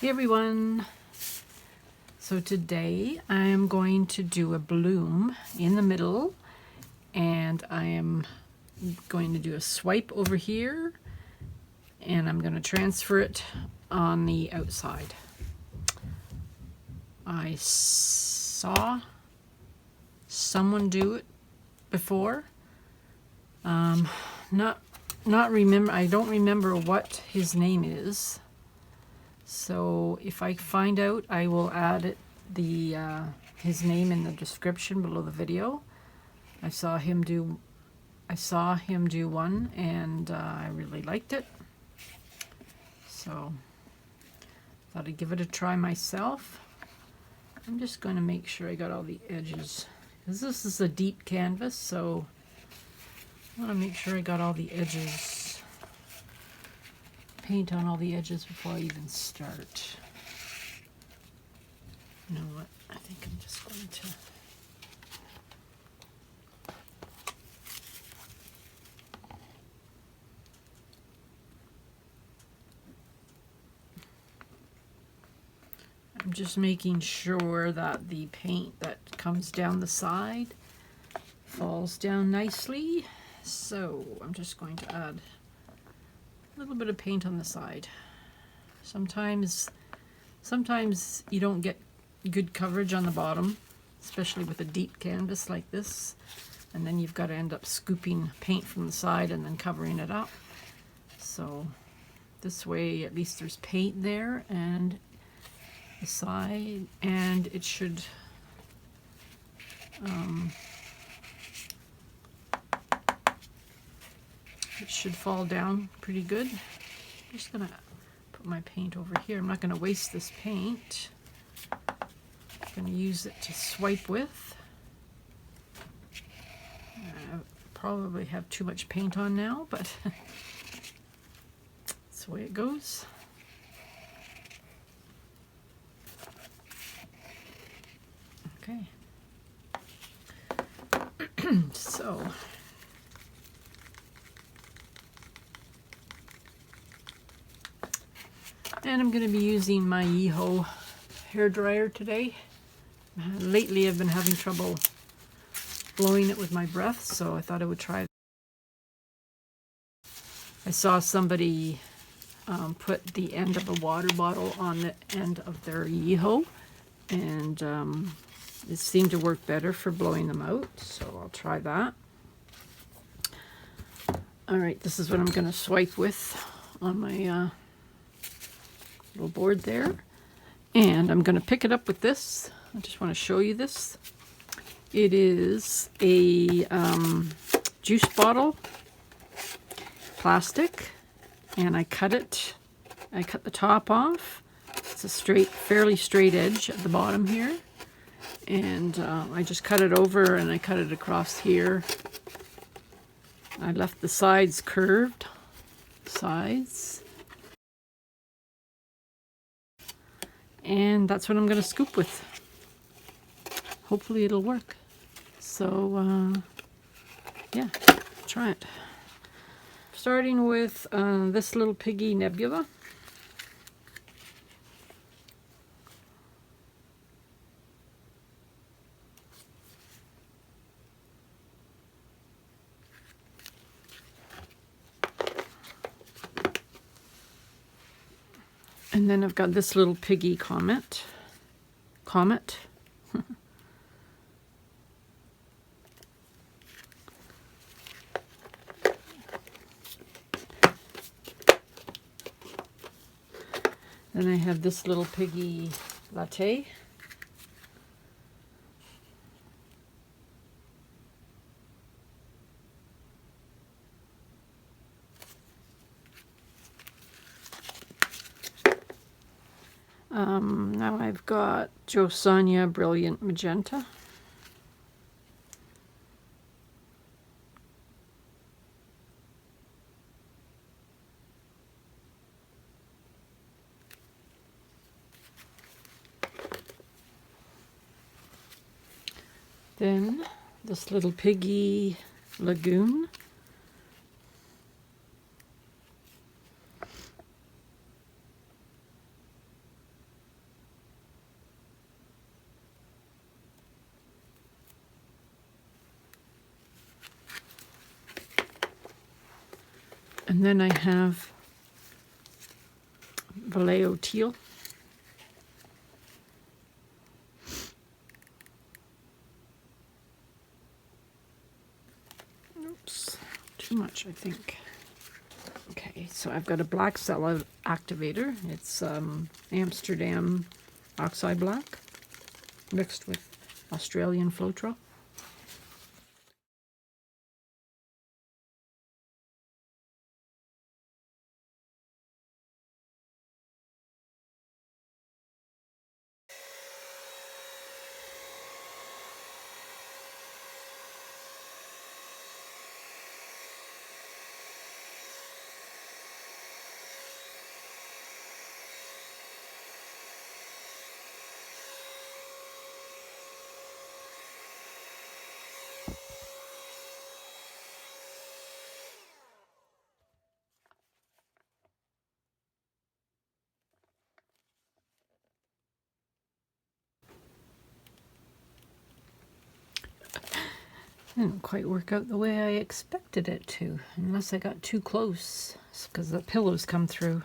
Hey everyone! So today I am going to do a bloom in the middle, and I am going to do a swipe over here, and I'm going to transfer it on the outside. I saw someone do it before. I don't remember what his name is. So if I find out, I will add his name in the description below the video. I saw him do one, and I really liked it. So thought I'd give it a try myself. I'm just going to make sure I got all the edges, because this is a deep canvas, so I want to make sure I got all the edges. Paint on all the edges before I even start. You know what? I think I'm just going to I'm just making sure that the paint that comes down the side falls down nicely. So I'm just going to add a little bit of paint on the side. Sometimes you don't get good coverage on the bottom, especially with a deep canvas like this, and then you've got to end up scooping paint from the side and then covering it up. So this way at least there's paint there and the side, and it should fall down pretty good. I'm just gonna put my paint over here. I'm not gonna waste this paint. I'm gonna use it to swipe with. I probably have too much paint on now, but that's the way it goes. Okay. So and I'm going to be using my Yeeho hair dryer today. Lately I've been having trouble blowing it with my breath, so I thought I would try. I saw somebody put the end of a water bottle on the end of their Yeeho, and it seemed to work better for blowing them out, so I'll try that. Alright, this is what I'm going to swipe with on my little board there, and I'm going to pick it up with this. I just want to show you this. It is a juice bottle, plastic, and I cut the top off. It's a fairly straight edge at the bottom here, and I just cut it over and I cut it across here. I left the sides curved, and that's what I'm going to scoop with. Hopefully it'll work. So yeah, try it. Starting with this little piggy nebula. And then I've got this little piggy comet. Then I have this little piggy latte. Now I've got JoSonja Brilliant Magenta. Then this little piggy Lagoon. And then I have Vellejo Teal. Oops, too much, I think. Okay, so I've got a black cell activator. It's Amsterdam Oxide Black mixed with Australian Floetrol. Didn't quite work out the way I expected it to, unless I got too close, because the pillows come through.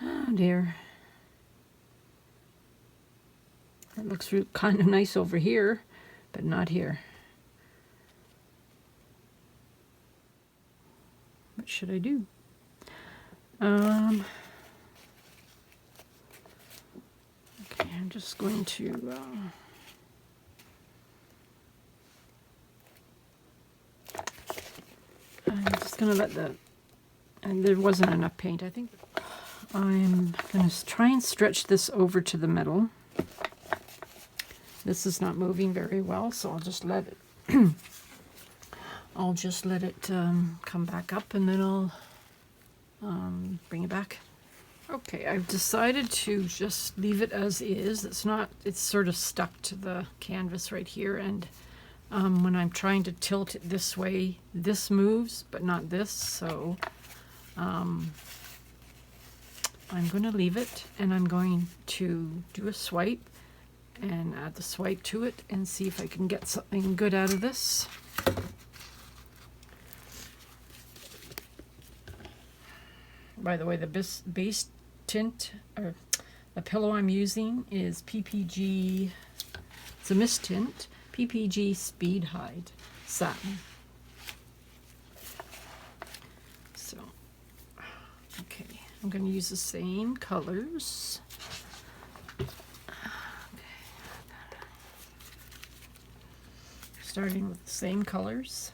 Oh dear. It looks kind of nice over here, but not here. What should I do? Okay, I'm just going to I'm just going to let the, and there wasn't enough paint. I think I'm going to try and stretch this over to the middle. This is not moving very well, so I'll just let it I'll just let it come back up, and then I'll bring it back. Okay, I've decided to just leave it as is. It's sort of stuck to the canvas right here, and when I'm trying to tilt it this way, this moves, but not this, so I'm going to leave it, and I'm going to do a swipe and add the swipe to it and see if I can get something good out of this. By the way, the base tint, or the pillow I'm using, is PPG, it's a Mis-tint, PPG Speedhide Satin. So, okay, I'm going to use the same colors. Starting with the same colors.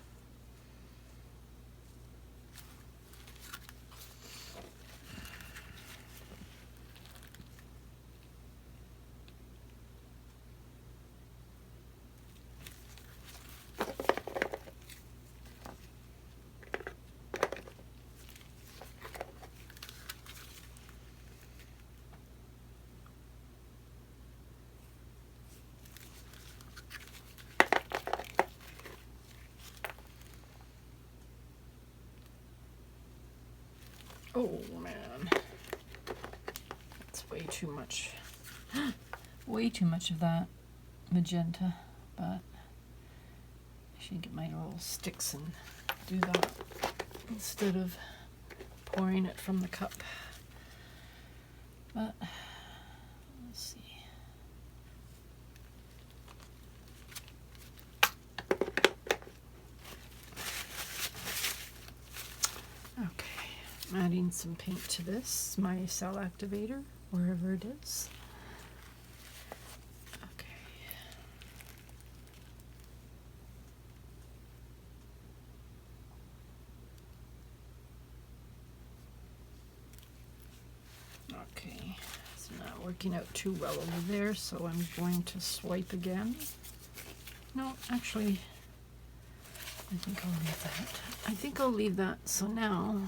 Oh man, that's way too much. Way too much of that magenta, but I should get my little sticks and do that instead of pouring it from the cup. But let's see. Okay. Adding some paint to this, my cell activator, wherever it is. Okay. Okay, it's not working out too well over there, so I'm going to swipe again. No, actually, I think I'll leave that. I think I'll leave that. So now,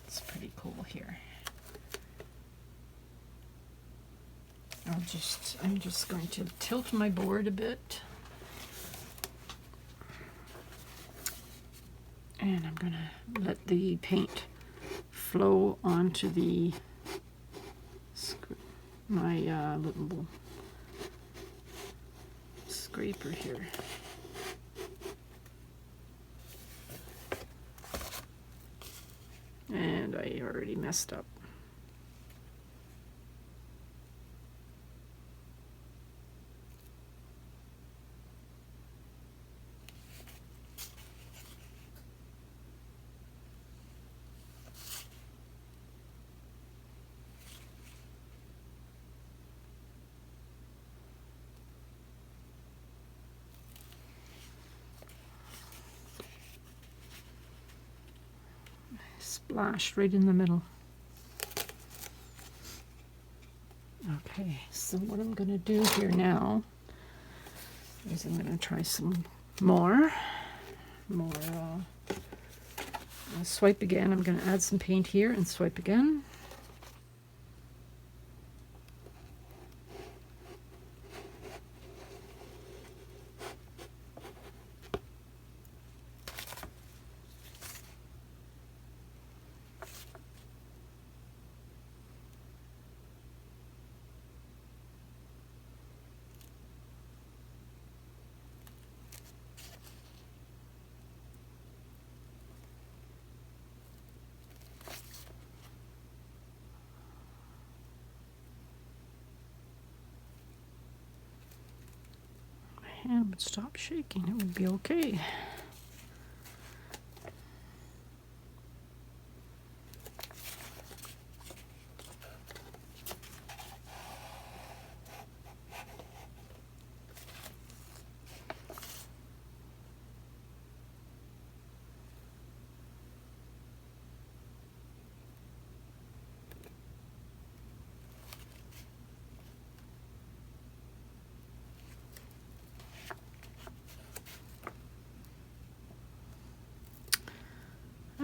it's pretty cool here. I'm just going to tilt my board a bit. And I'm going to let the paint flow onto my little scraper here. And I already messed up. Splashed right in the middle. Okay, so what I'm going to do here now is I'm going to try some more. I'll swipe again. I'm going to add some paint here and swipe again. Hand would stop shaking, it would be okay.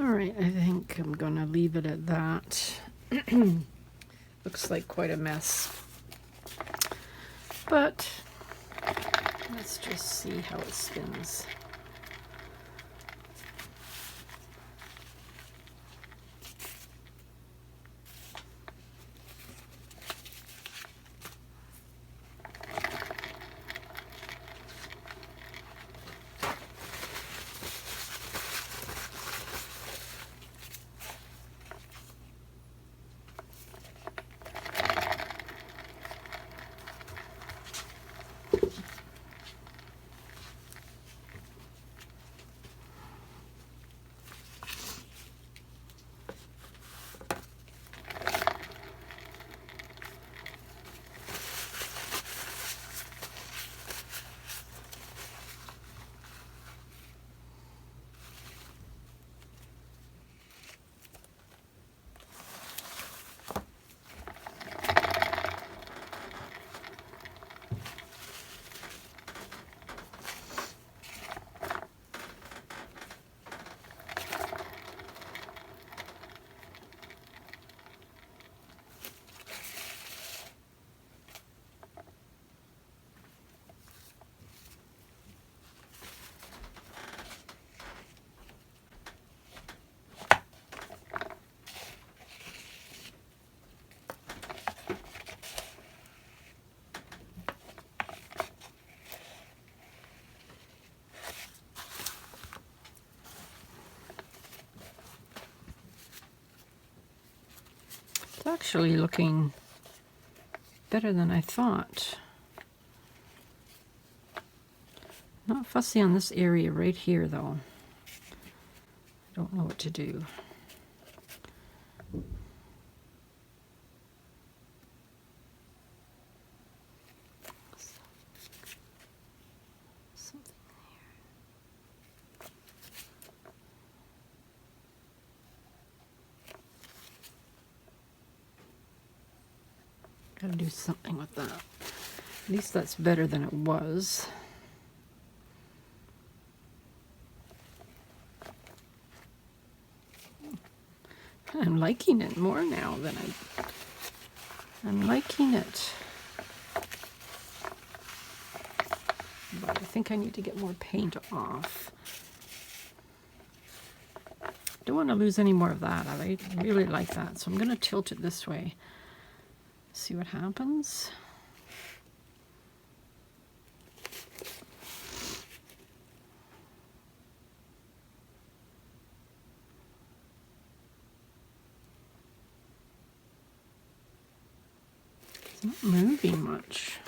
Alright, I think I'm gonna leave it at that. Looks like quite a mess. But let's just see how it spins. It's actually looking better than I thought. Not fussy on this area right here though. I don't know what to do. Gotta do something with that. At least that's better than it was. I'm liking it more now than I'm liking it. But I think I need to get more paint off. Don't want to lose any more of that. I really like that. So I'm going to tilt it this way. See what happens. not moving much.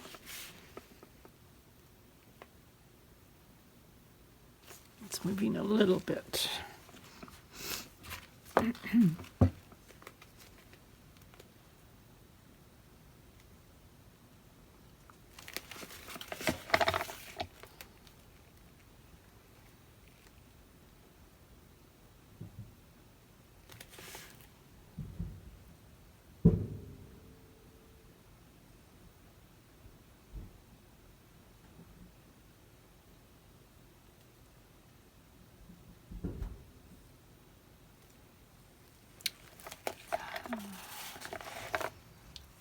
It's moving a little bit.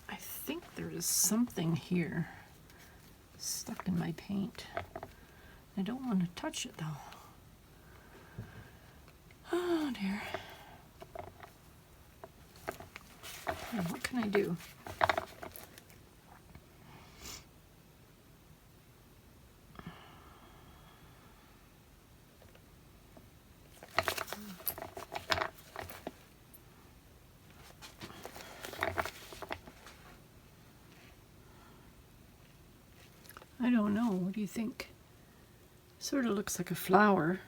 I think there is something here stuck in my paint. I don't want to touch it though. Oh dear. Now, what can I do? I don't know. What do you think? Sort of looks like a flower.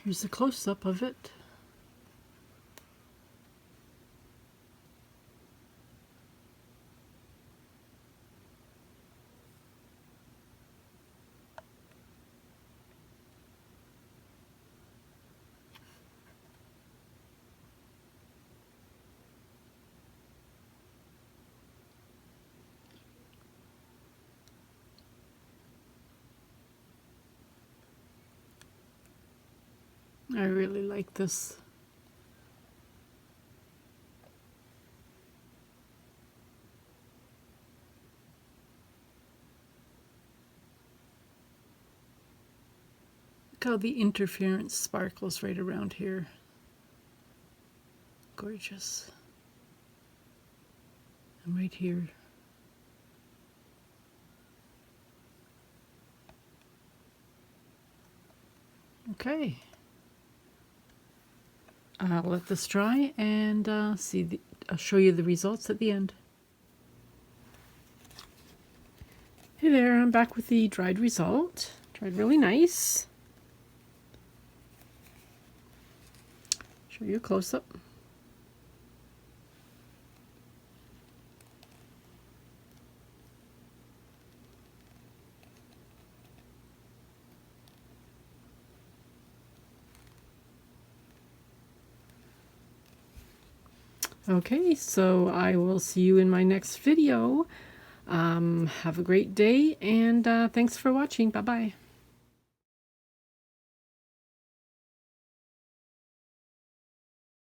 Here's a close-up of it. I really like this. Look how the interference sparkles right around here. Gorgeous. And right here. Okay. I'll let this dry and I'll show you the results at the end. Hey there, I'm back with the dried result. Dried really nice. Show you a close-up. Okay, so I will see you in my next video. Have a great day, and thanks for watching. Bye-bye.